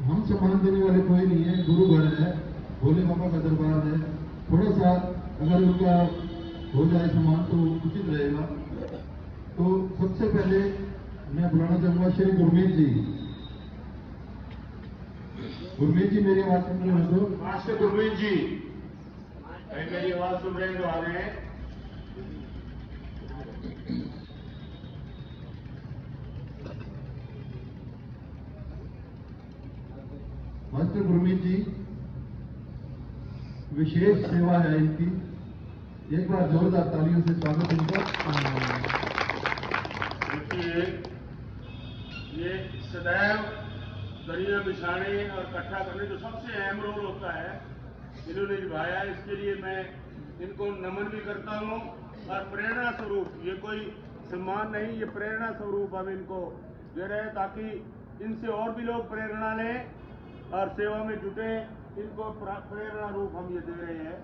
हम सम्मान देने वाले कोई नहीं है, गुरु घर है, भोले बाबा का दरबार है। थोड़ा सा अगर उनका हो जाए सम्मान तो उचित रहेगा। तो सबसे पहले मैं बुलाना चाहूंगा श्री गुरमीत जी। गुरमीत जी मेरी आवाज सुन रहे हो? तो मास्टर गुरमीत जी कहीं मेरी आवाज सुन रहे हैं तो आ रहे हैं। मास्टर गुरमीत जी, विशेष सेवा है इनकी, एक बार जोरदार तालियों से स्वागत इनका। देखिए, ये सदैव दरिया बिछाने और इकट्ठा करने जो सबसे अहम रोल होता है, इन्होंने निभाया। इसके लिए मैं इनको नमन भी करता हूँ और प्रेरणा स्वरूप, ये कोई सम्मान नहीं, ये प्रेरणा स्वरूप हम इनको दे रहे हैं ताकि इनसे और भी लोग प्रेरणा लें और सेवा में जुटे। इनको प्रेरणा रूप हम ये दे रहे हैं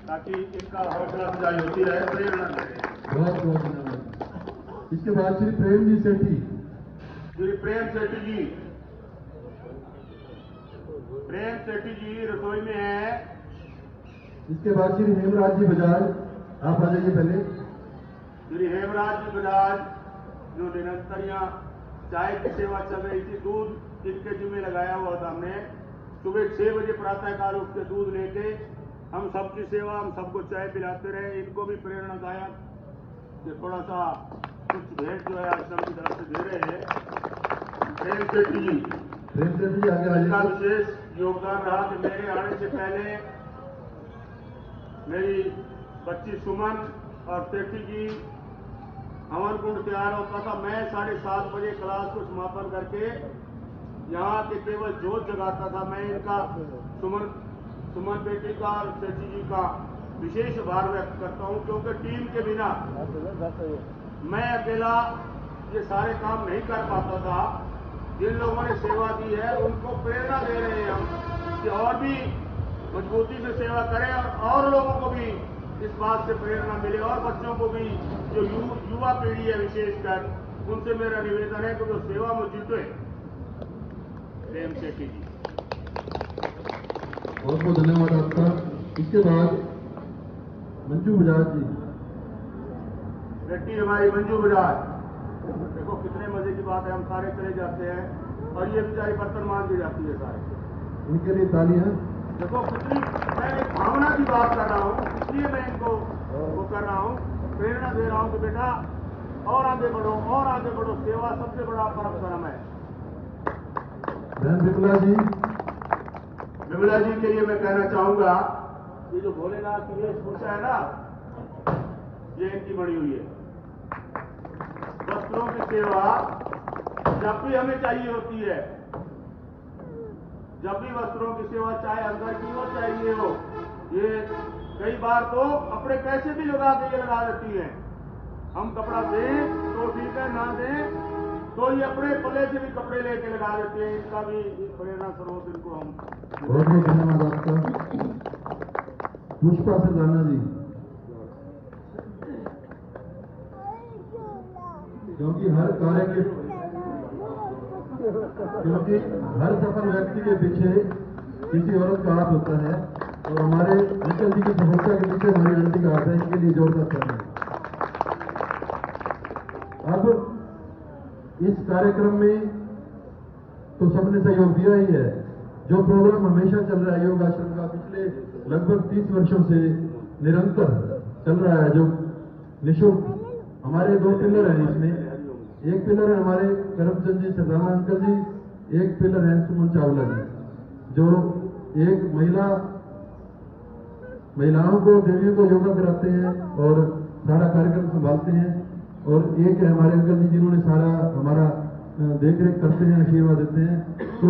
ताकि इनका हौसला अफजाई होती रहे, प्रेरणा दे रहे हैं। बहुत बहुत धन्यवाद। इसके बाद श्री प्रेम जी सेठी। श्री प्रेम सेठी जी, प्रेम सेठी जी रसोई में है। इसके बाद श्री हेमराज जी बजाज, आप आ जाइए पहले। श्री हेमराज जी बजाज जो निरंतर यहाँ चाय की सेवा चल रही थी, दूध इनके जिम्मे लगाया हुआ था हमने। सुबह 6 बजे प्रातःकाल उठ के दूध लेके हम सबकी सेवा, हम सबको चाय पिलाते रहे। इनको भी प्रेरणादायक कि थोड़ा सा कुछ भेंट जो है आश्रम की तरफ से दे रहे हैं। प्रेम सेठी जी, प्रेम सेठी जी आगे आ इनका जाइए। विशेष योगदान रहा कि मेरे आने से पहले मेरी बच्ची सुमन और सेठी जी हवन कुंड तैयार होता था। मैं 7:30 बजे क्लास को समापन करके यहाँ के केवल जोत जगाता था। मैं इनका सुमन बेटी का और सेठी जी का विशेष आभार व्यक्त करता हूँ, क्योंकि टीम के बिना मैं अकेला ये सारे काम नहीं कर पाता था। जिन लोगों ने सेवा दी है उनको प्रेरणा दे रहे हैं हम कि और भी मजबूती से सेवा करें और लोगों को भी इस बात से प्रेरणा मिले और बच्चों को भी, जो युवा पीढ़ी है विशेषकर, उनसे मेरा निवेदन है कि वो सेवा में जुटे। प्रेम सेठी जी, बहुत बहुत धन्यवाद आपका। इसके बाद मंजू बजाज जी। बेटी हमारी मंजू बजाज, देखो कितने मजे की बात है, हम सारे चले जाते हैं और ये बेचारी बर्तन मांज के जाती है सारे। इनके लिए तालियां। देखो कितनी, मैं एक भावना की बात कर रहा हूँ, इसलिए मैं इनको वो कर रहा हूँ, प्रेरणा दे रहा हूँ कि बेटा और आगे बढ़ो और आगे बढ़ो। सेवा सबसे बड़ा परम धर्म है। विमला जी। विमला जी के लिए मैं कहना चाहूंगा, ये जो भोलेनाथ की वेशभूषा है ना, ये इनकी बनी हुई है। वस्त्रों की सेवा जब भी हमें चाहिए होती है, जब भी वस्त्रों की सेवा, चाहे अंदर की हो चाहे ये हो, ये कई बार तो अपने पैसे भी लगा के ये लगा देती है। हम कपड़ा दें तो ठीक है, ना दें तो ये अपने पल्ले से भी कपड़े लेके लगा देते हैं। इनका भी प्रेरणा स्रोत इनको हम। बहुत बहुत धन्यवाद आपका। पुष्पा सरदाना जी। क्योंकि हर सफल व्यक्ति के पीछे किसी औरत का हाथ होता है, और हमारे अंकल जी की सफलता के पीछे हमारी आंटी का हाथ है। इनके लिए जोरदार तालियां। अब इस कार्यक्रम में तो सबने सहयोग दिया ही है। जो प्रोग्राम हमेशा चल रहा है योग आश्रम का, पिछले लगभग 30 वर्षों से निरंतर चल रहा है, जो निःशुल्क, हमारे 2 पिलर हैं इसमें। एक पिलर है हमारे करमचंद जी सरदाना अंकल जी, एक पिलर है सुमन चावला जी, जो एक महिलाओं को, देवियों को योगा कराते हैं और सारा कार्यक्रम संभालते हैं। और एक है हमारे अंकल जी जिन्होंने सारा हमारा देख रेख करते हैं, आशीर्वाद देते हैं। तो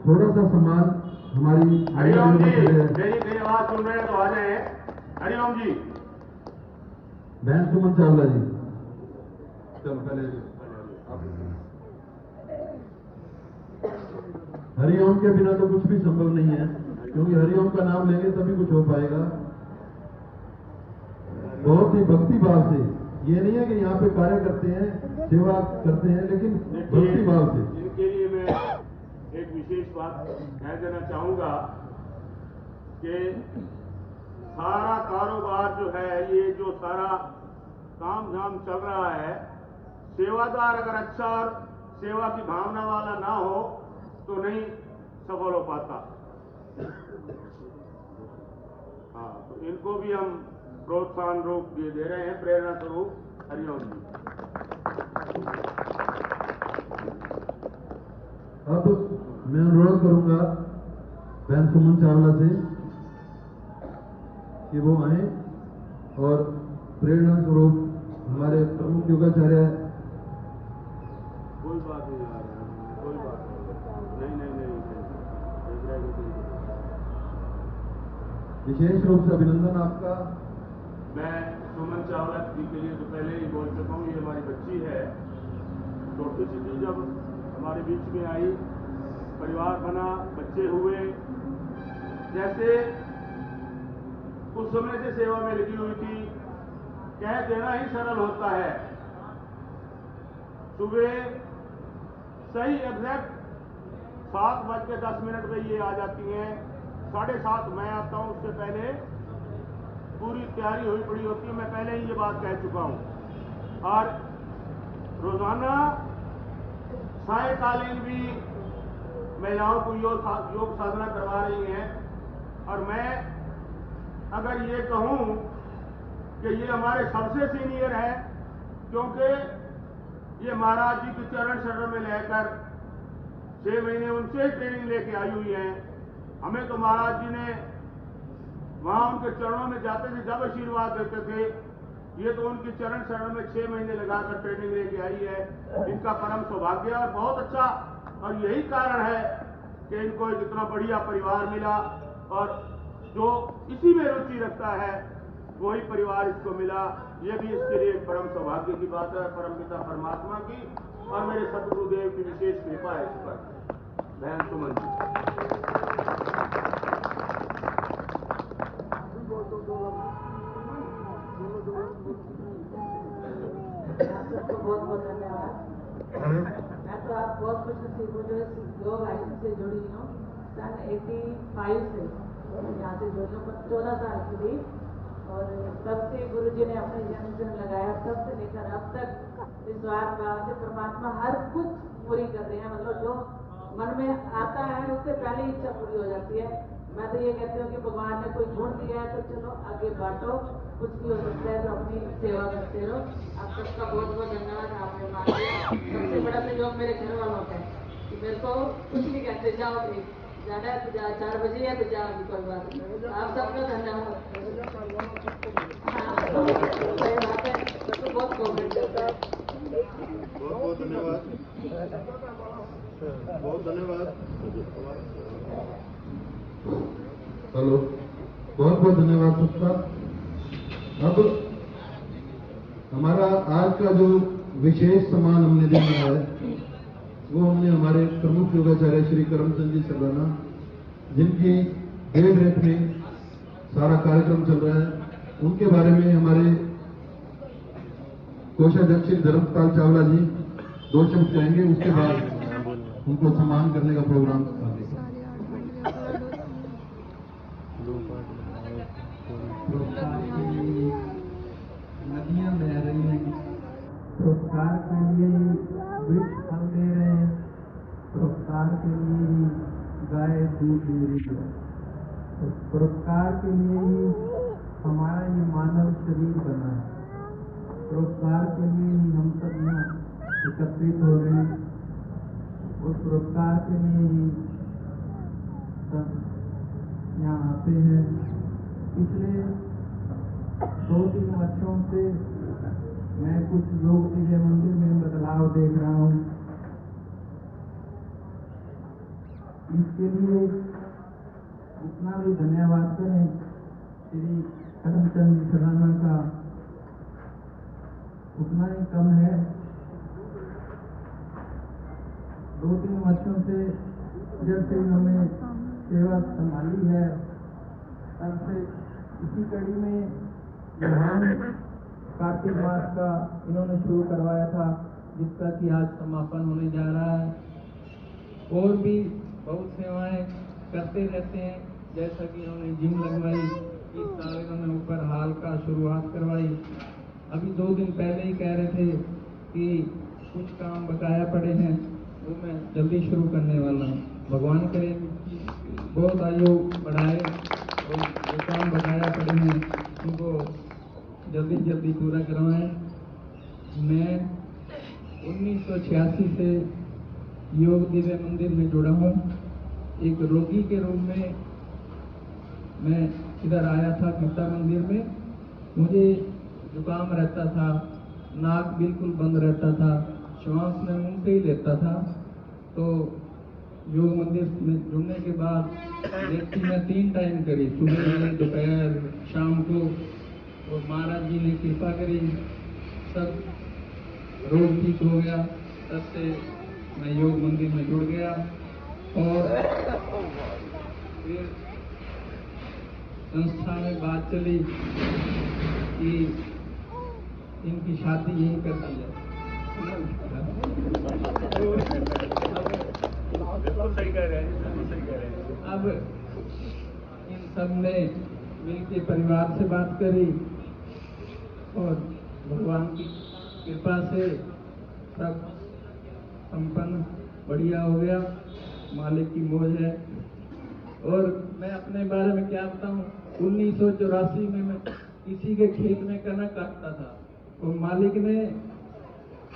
थोड़ा सा सम्मान हमारी। हरिओम जी, मेरी आवाज सुन रहे हैं तो आ जाए। हरिओम जी। बहन सुमन चावला जी, चलो पहले। हरिओम के बिना तो कुछ भी संभव नहीं है, क्योंकि हरिओम का नाम लेंगे तभी कुछ हो पाएगा। बहुत ही भक्ति भाव से, ये नहीं है कि यहाँ पे कार्य करते हैं, सेवा करते हैं, लेकिन भक्ति भाव से। इनके लिए मैं एक विशेष बात कह देना चाहूँगा कि सारा कारोबार जो है, ये जो सारा काम धाम चल रहा है, सेवादार अगर अच्छा और सेवा की भावना वाला ना हो तो नहीं सफल हो पाता। हाँ, तो इनको भी हम प्रोत्साहन रूप दे रहे हैं, प्रेरणा स्वरूप। हरिओम जी। अब मैं अनुरोध करूंगा बहन सुमन चावला से कि वो आए और प्रेरणा स्वरूप हमारे प्रमुख योगाचार्य। कोई बात नहीं आ रहा है, कोई बात नहीं। विशेष रूप से अभिनंदन आपका। मैं सुमन चावला जी के लिए तो पहले ही बोल चुका हूँ, ये हमारी बच्ची है, छोटी सी थी जब हमारे बीच में आई, परिवार बना, बच्चे हुए, जैसे उस समय से सेवा में लगी हुई थी। कह देना ही सरल होता है। सुबह सही एग्जैक्ट 7:10 पे ये आ जाती हैं। 7:30 मैं आता हूँ, उससे पहले पूरी तैयारी हुई पड़ी होती है। मैं पहले ही ये बात कह चुका हूँ। और रोजाना सायकालीन भी महिलाओं को योग साधना करवा रही हैं। और मैं अगर ये कहूं कि ये हमारे सबसे सीनियर है, क्योंकि ये महाराज जी के चरण शरण में लेकर 6 महीने उनसे ही ट्रेनिंग लेके आई हुई है। हमें तो महाराज जी ने वहां उनके चरणों में जाते थे जब आशीर्वाद देते थे। ये तो उनके चरण शरण में 6 महीने लगाकर ट्रेनिंग लेके आई है। इनका परम सौभाग्य और बहुत अच्छा, और यही कारण है कि इनको एक इतना बढ़िया परिवार मिला, और जो इसी में रुचि रखता है वही परिवार इसको मिला। ये भी इसके लिए परम सौभाग्य की बात है, परमपिता परमात्मा की और मेरे सतगुरुदेव की विशेष कृपा है इस पर। बहन सुमन जी। सबको बहुत बहुत धन्यवाद। मैं तो आप बहुत कुछ नसीब हूँ जो इस योग आश्रम से जुड़ी हूँ। सन 85 से यहाँ से जुड़ी हूँ, 14 साल की थी। और तब से गुरु जी ने अपने जन्मदिन लगाया, तब से लेकर अब तक इस बार से परमात्मा हर कुछ पूरी कर रहे हैं। मतलब जो मन में आता है उससे पहले इच्छा पूरी हो जाती है। मैं तो ये कहती हूँ कि भगवान ने कोई गुण दिया है तो चलो आगे बांटो, कुछ भी हो सकता है तो अपनी सेवा करते रहो। आप सबका बहुत बहुत धन्यवाद, आपने मान लिया। सबसे बड़ा सहयोग मेरे घर वालों का है कि मेरे को कुछ नहीं कहते, जाओ भी जाना है तो जा, 4 बजे है तो जाओ, कोई बात नहीं। आप सबका धन्यवाद। सही बात है, तो बहुत कोऑपरेट करता है। बहुत बहुत धन्यवाद, बहुत धन्यवाद। हेलो, बहुत बहुत धन्यवाद सबका। अब हमारा आज का जो विशेष सम्मान हमने देना है वो हमने हमारे प्रमुख योगाचार्य श्री करमचंद जी सरदाना, जिनकी देख रेख में सारा कार्यक्रम चल रहा है, उनके बारे में हमारे कोषाध्यक्ष धर्मपाल चावला जी 2 शब्द कहेंगे। उसके बाद उनको सम्मान करने का प्रोग्राम नदियां बह रही हैं, परोपकार के लिए ही वृक्ष फल दे रहे हैं, परोपकार के लिए ही गाय दूध दे रही है, परोपकार के लिए ही हमारा ये मानव शरीर बना है, परोपकार के लिए ही हम सब यहाँ एकत्रित हो रहे हैं, और परोपकार के लिए ही सब यहाँ आते हैं। पिछले 2-3 वर्षों से मैं कुछ योग दिव्य मंदिर में बदलाव देख रहा हूँ। इसके लिए जितना भी धन्यवाद करें श्री करमचंद जी सरदाना का, उतना ही कम है। 2-3 वर्षों से जब से इन्होंने सेवा संभाली है, तब से इसी कड़ी में कार्तिक मास का इन्होंने शुरू करवाया था, जिसका कि आज समापन होने जा रहा है। और भी बहुत सेवाएं करते रहते हैं। जैसा कि इन्होंने जिम लगवाई, इस साल इन्होंने ऊपर हाल का शुरुआत करवाई। अभी 2 दिन पहले ही कह रहे थे कि कुछ काम बकाया पड़े हैं, वो मैं जल्दी शुरू करने वाला हूँ। भगवान करे बहुत आयु बढ़ाए और जो काम बकाया पड़े हैं उनको जल्दी जल्दी पूरा करवाएं। मैं 1986 से योग दिव्य मंदिर में जुड़ा हूँ। एक रोगी के रूप में मैं इधर आया था गीता मंदिर में। मुझे जुकाम रहता था, नाक बिल्कुल बंद रहता था, श्वास में मुंह से ही लेता था। तो योग मंदिर में जुड़ने के बाद लेक्चर में 3 टाइम करी, सुबह, दोपहर, शाम को, और महाराज जी ने कृपा करी, सब रोग ठीक हो गया। तब से मैं योग मंदिर में जुड़ गया और फिर संस्था में बात चली कि इनकी शादी यहीं कर दी जाए। सही कह रहे हैं। अब इन सब ने मिलकर परिवार से बात करी और भगवान की कृपा से सब संपन्न बढ़िया हो गया। मालिक की मौज है। और मैं अपने बारे में क्या बताऊं, 1984 में मैं किसी के खेत में कनक काटता था, तो मालिक ने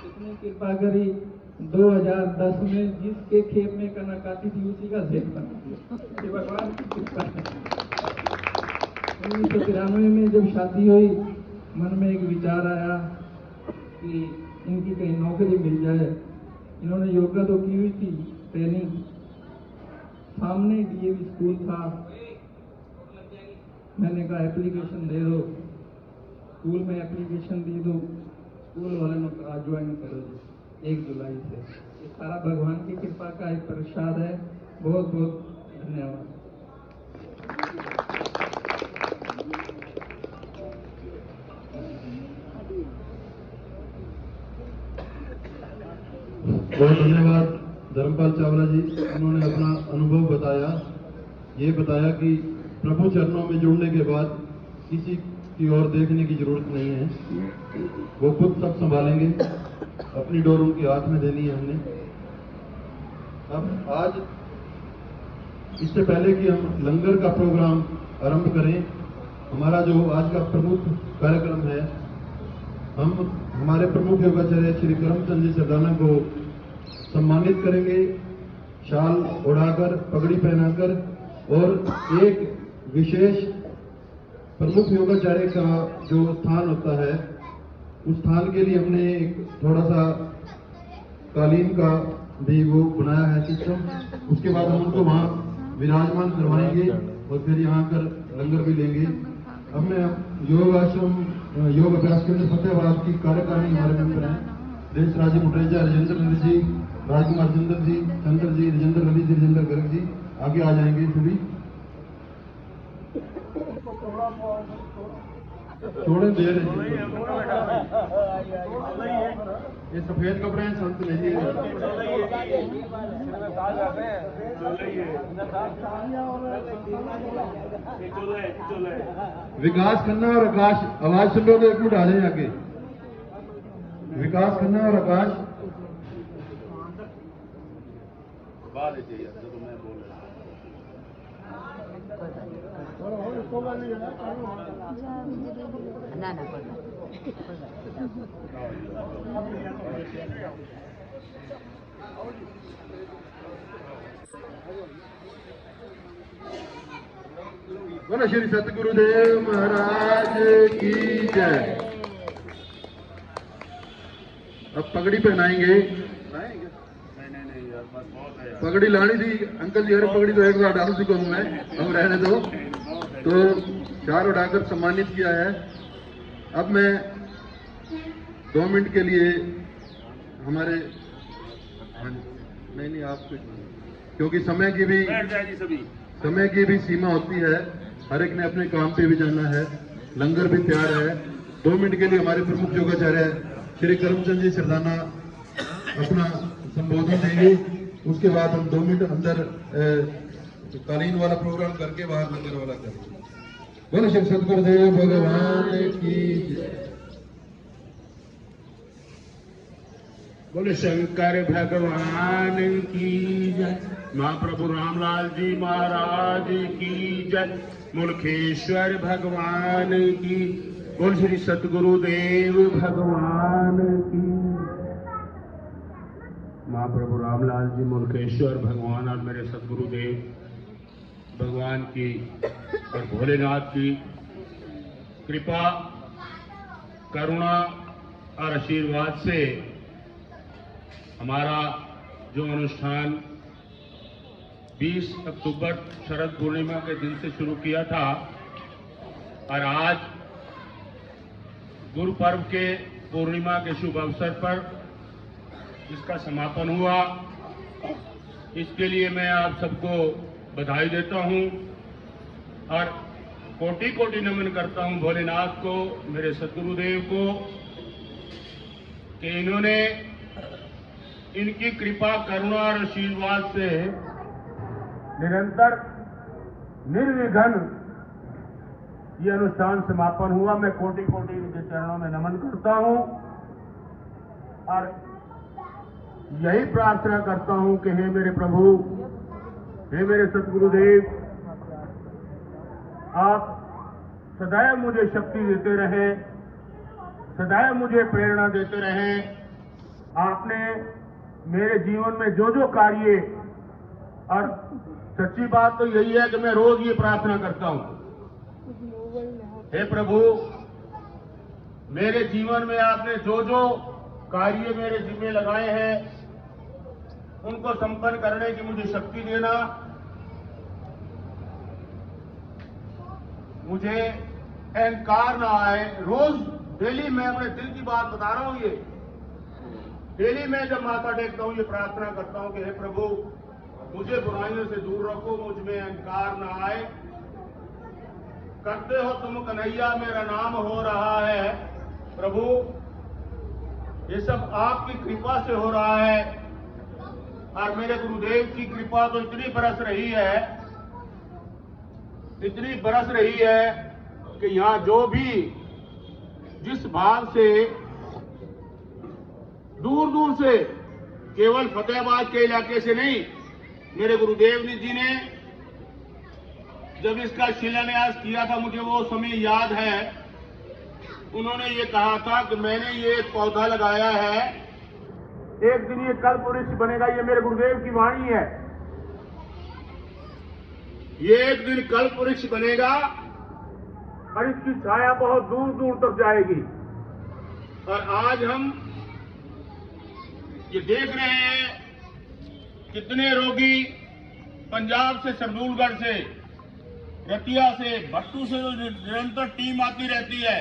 इतनी कृपा करी, 2010 में जिसके खेत में कनक काटी थी उसी का सेठ बना दिया। ये भगवान की कृपा है। 1993 में जब शादी हुई, मन में एक विचार आया कि इनकी कहीं नौकरी मिल जाए। इन्होंने योगा तो की हुई थी ट्रेनिंग, सामने डीएवी स्कूल था। मैंने कहा एप्लीकेशन दे दो, स्कूल में एप्लीकेशन दे दो। स्कूल वाले ने कहा ज्वाइन करो जी 1 जुलाई से। ये सारा भगवान की कृपा का एक प्रसाद है। बहुत बहुत धन्यवाद। बहुत धन्यवाद धर्मपाल चावला जी। उन्होंने अपना अनुभव बताया, ये बताया कि प्रभु चरणों में जुड़ने के बाद किसी की ओर देखने की जरूरत नहीं है, वो खुद सब संभालेंगे। अपनी डोर उनके हाथ में देनी है हमने। अब आज इससे पहले कि हम लंगर का प्रोग्राम आरंभ करें, हमारा जो आज का प्रमुख कार्यक्रम है, हम हमारे प्रमुख योगाचार्य श्री करमचंद जी सरदाना को सम्मानित करेंगे, शाल ओढ़ाकर, पगड़ी पहनाकर, और एक विशेष प्रमुख योगाचार्य का जो स्थान होता है, उस स्थान के लिए हमने एक थोड़ा सा कालीन का भी वो बनाया है सिस्टम। उसके बाद हम उनको वहाँ विराजमान करवाएंगे और फिर यहाँ कर लंगर भी लेंगे। अब मैं योग आश्रम योग अभ्यास केंद्र फतेहाबाद की कार्यकारिणी हमारे मेंबर हैं, देश राजी मुटरेजा, राजेंद्र नंद जी, राजकुमार चंद्र जी, चंद्र जी, राजेंद्र रवि जी, राजेंद्र गर्ग जी आगे आ जाएंगे। सभी छोड़े दे रहे हैं, ये सफेद कपड़े हैं, संत नहीं है। विकास खन्ना और आकाश, आवाज सुन लो तो एक मिनट आ जाए आगे। विकास खन्ना और आकाश बोलो श्री सतगुरुदेव महाराज की जय। अब पगड़ी पहनाएंगे। पगड़ी लानी थी अंकल जी, अरे पगड़ी तो एक बार डाल चुका हूं मैं, हम रहने दो। तो चार उठाकर सम्मानित किया है। अब मैं 2 मिनट के लिए हमारे नहीं आप क्योंकि समय की भी सीमा होती है, हर एक ने अपने काम पे भी जाना है, लंगर भी तैयार है। 2 मिनट के लिए हमारे प्रमुख योगाचार्य श्री करमचंद जी सरदाना अपना संबोधन देंगे। उसके बाद हम 2 मिनट अंदर कालीन वाला प्रोग्राम करके बाहर लंगर वाला करेंगे। बोलो श्री सतगुरुदेव भगवान की जय। बोले शंकर भगवान की जय। महाप्रभु रामलाल जी महाराज की जय। मुल्खेश्वर भगवान की। बोल श्री सतगुरुदेव भगवान की। महाप्रभु रामलाल जी मुल्खेश्वर भगवान और मेरे सतगुरुदेव भगवान की और भोलेनाथ की कृपा करुणा और आशीर्वाद से हमारा जो अनुष्ठान 20 अक्टूबर शरद पूर्णिमा के दिन से शुरू किया था और आज गुरु पर्व के पूर्णिमा के शुभ अवसर पर इसका समापन हुआ। इसके लिए मैं आप सबको बधाई देता हूं और कोटि कोटि नमन करता हूं भोलेनाथ को, मेरे सतगुरुदेव को, कि इन्होंने इनकी कृपा करुणा और आशीर्वाद से निरंतर निर्विघ्न ये अनुष्ठान समापन हुआ। मैं कोटि कोटि इनके चरणों में नमन करता हूं और यही प्रार्थना करता हूं कि हे मेरे प्रभु, हे मेरे सतगुरुदेव, आप सदैव मुझे शक्ति देते रहें, सदैव मुझे प्रेरणा देते रहें। आपने मेरे जीवन में जो जो कार्य, और सच्ची बात तो यही है कि मैं रोज ये प्रार्थना करता हूं, हे प्रभु, मेरे जीवन में आपने जो जो कार्य मेरे जिम्मे लगाए हैं उनको संपन्न करने की मुझे शक्ति देना। मुझे अहंकार ना आए। रोज डेली मैं अपने दिल की बात बता रहा हूं, ये डेली मैं जब माथा टेकता हूं ये प्रार्थना करता हूं कि हे प्रभु, मुझे बुराइयों से दूर रखो, मुझ में अहंकार ना आए। करते हो तुम कन्हैया, मेरा नाम हो रहा है प्रभु, ये सब आपकी कृपा से हो रहा है। और मेरे गुरुदेव की कृपा तो इतनी बरस रही है, इतनी बरस रही है कि यहां जो भी जिस भाव से दूर दूर से, केवल फतेहाबाद के इलाके से नहीं, मेरे गुरुदेव जी ने जब इसका शिलान्यास किया था, मुझे वो समय याद है, उन्होंने ये कहा था कि मैंने ये एक पौधा लगाया है, एक दिन ये कल्प वृक्ष बनेगा। ये मेरे गुरुदेव की वाणी है। ये एक दिन कल्प वृक्ष बनेगा और इसकी छाया बहुत दूर दूर तक जाएगी। और आज हम ये देख रहे हैं कितने रोगी पंजाब से, सरदूलगढ़ से, रतिया से, भट्टू से निरंतर टीम आती रहती है,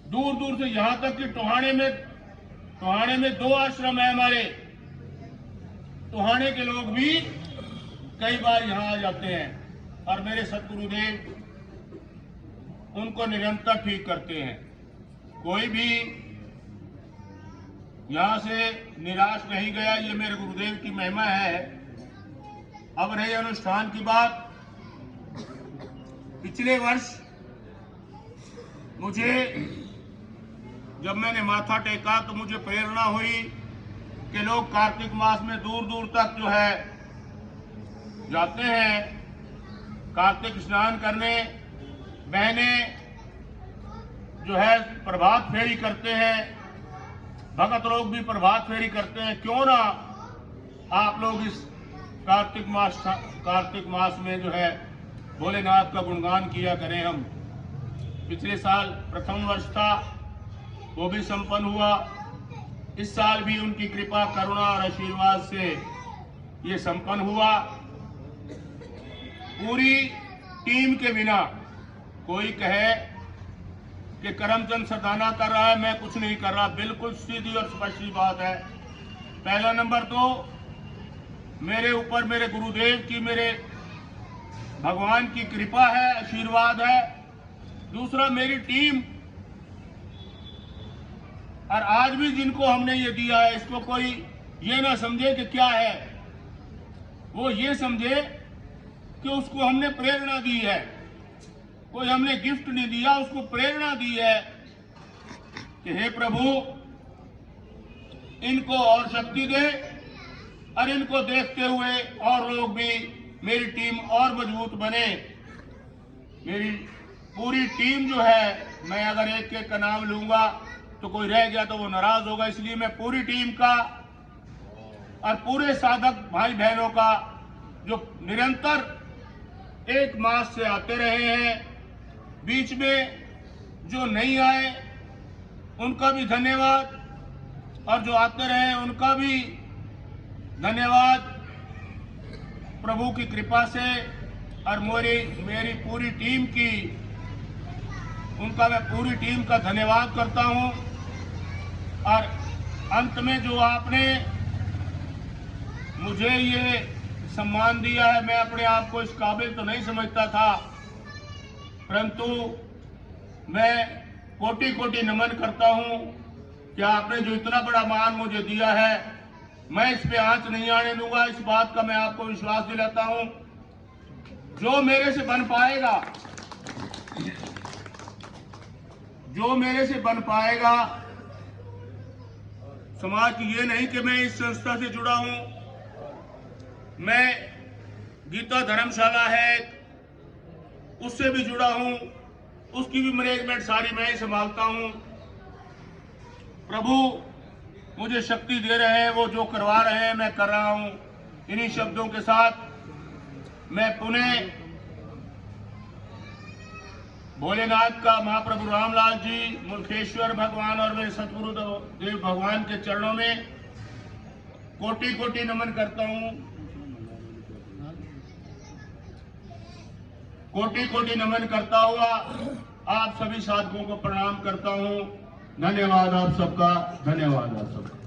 दूर दूर से, यहां तक कि टोहाने में 2 आश्रम है हमारे। टोहाने के लोग भी कई बार यहां आ जाते हैं और मेरे सतगुरुदेव उनको निरंतर ठीक करते हैं। कोई भी यहां से निराश नहीं गया। ये मेरे गुरुदेव की महिमा है। अब रही अनुष्ठान की बात, पिछले वर्ष मुझे जब मैंने माथा टेका तो मुझे प्रेरणा हुई कि लोग कार्तिक मास में दूर दूर तक जो है जाते हैं कार्तिक स्नान करने। बहनें जो है प्रभात फेरी करते हैं, भगत लोग भी प्रभात फेरी करते हैं। क्यों ना आप लोग इस कार्तिक मास में जो है भोलेनाथ का गुणगान किया करें। हम पिछले साल प्रथम वर्ष था, वो भी संपन्न हुआ। इस साल भी उनकी कृपा करुणा और आशीर्वाद से ये संपन्न हुआ। पूरी टीम के बिना, कोई कहे कि करमचंद सताना कर रहा है, मैं कुछ नहीं कर रहा, बिल्कुल सीधी और स्पष्ट बात है। पहला नंबर तो मेरे ऊपर मेरे गुरुदेव की, मेरे भगवान की कृपा है, आशीर्वाद है। दूसरा मेरी टीम, और आज भी जिनको हमने ये दिया है, इसको कोई ये ना समझे कि क्या है, वो ये समझे कि उसको हमने प्रेरणा दी है, कोई हमने गिफ्ट नहीं दिया, उसको प्रेरणा दी है कि हे प्रभु इनको और शक्ति दे, और इनको देखते हुए और लोग भी, मेरी टीम और मजबूत बने। मेरी पूरी टीम जो है, मैं अगर एक एक का नाम लूंगा तो कोई रह गया तो वो नाराज होगा, इसलिए मैं पूरी टीम का और पूरे साधक भाई बहनों का जो निरंतर एक मास से आते रहे हैं, बीच में जो नहीं आए उनका भी धन्यवाद, और जो आते रहे उनका भी धन्यवाद। प्रभु की कृपा से और मेरी पूरी टीम की, उनका मैं पूरी टीम का धन्यवाद करता हूं। और अंत में जो आपने मुझे ये सम्मान दिया है, मैं अपने आप को इस काबिल तो नहीं समझता था, परंतु मैं कोटि कोटि नमन करता हूं कि आपने जो इतना बड़ा मान मुझे दिया है, मैं इस पे आंच नहीं आने दूंगा। इस बात का मैं आपको विश्वास दिलाता हूं। जो मेरे से बन पाएगा, जो मेरे से बन पाएगा, समाज की ये नहीं कि मैं इस संस्था से जुड़ा हूं, मैं गीता धर्मशाला है उससे भी जुड़ा हूं, उसकी भी मैनेजमेंट सारी मैं ही संभालता हूं। प्रभु मुझे शक्ति दे रहे हैं, वो जो करवा रहे हैं मैं कर रहा हूं। इन्हीं शब्दों के साथ मैं पुनः भोलेनाथ का, महाप्रभु रामलाल जी, मुल्खेश्वर भगवान और मेरे सतगुरु देव भगवान के चरणों में कोटि कोटि नमन करता हूं, कोटि कोटि नमन करता हुआ आप सभी साधकों को प्रणाम करता हूं। धन्यवाद आप सबका, धन्यवाद आप सबका।